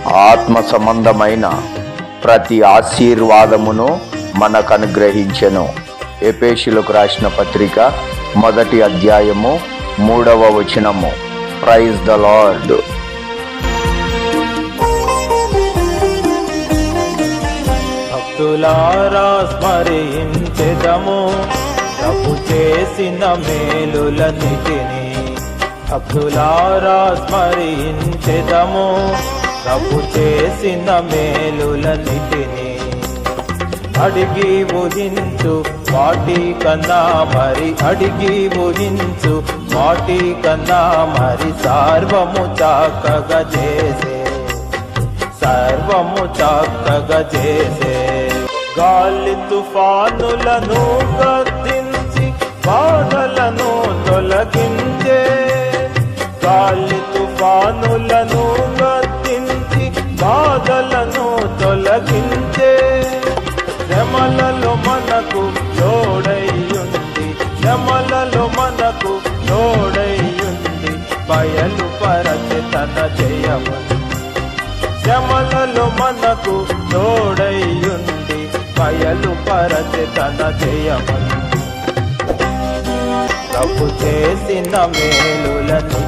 ఆత్మ సంబంధమైన ప్రతి ఆశీర్వాదమును మనకు అనుగ్రహించెను. ఎఫెసీయులకు రాసిన పత్రిక 1వ అధ్యాయము 3వ వచనము. Praise the Lord. భక్తులారా స్మరించెదము ప్రభు చేసిన మేలులన్నిటిని. భక్తులారా స్మరించెదము ప్రభు చేసిన మేలులన్నిటిని. అడిగి ఊహించు వాటి కన్నా మరి, అడిగి ఊహించు వాటి కన్నా మరి సర్వము చక్కగా చేసే, సర్వము చక్కగా చేసే. గాలి తుఫానులను గద్దించి బాధలను తొలగించే, గాలి తుఫానులను గద్దించి బాధలను తొలగించే. శ్రమలలో మనకు తోడైయుండి, శ్రమలలో మనకు తోడైయుండి బయలుపరచె తన జయమును. శ్రమలలో మనకు తోడైయుండి బయలుపరచె తన జయమును. ప్రభు చేసిన మేలులను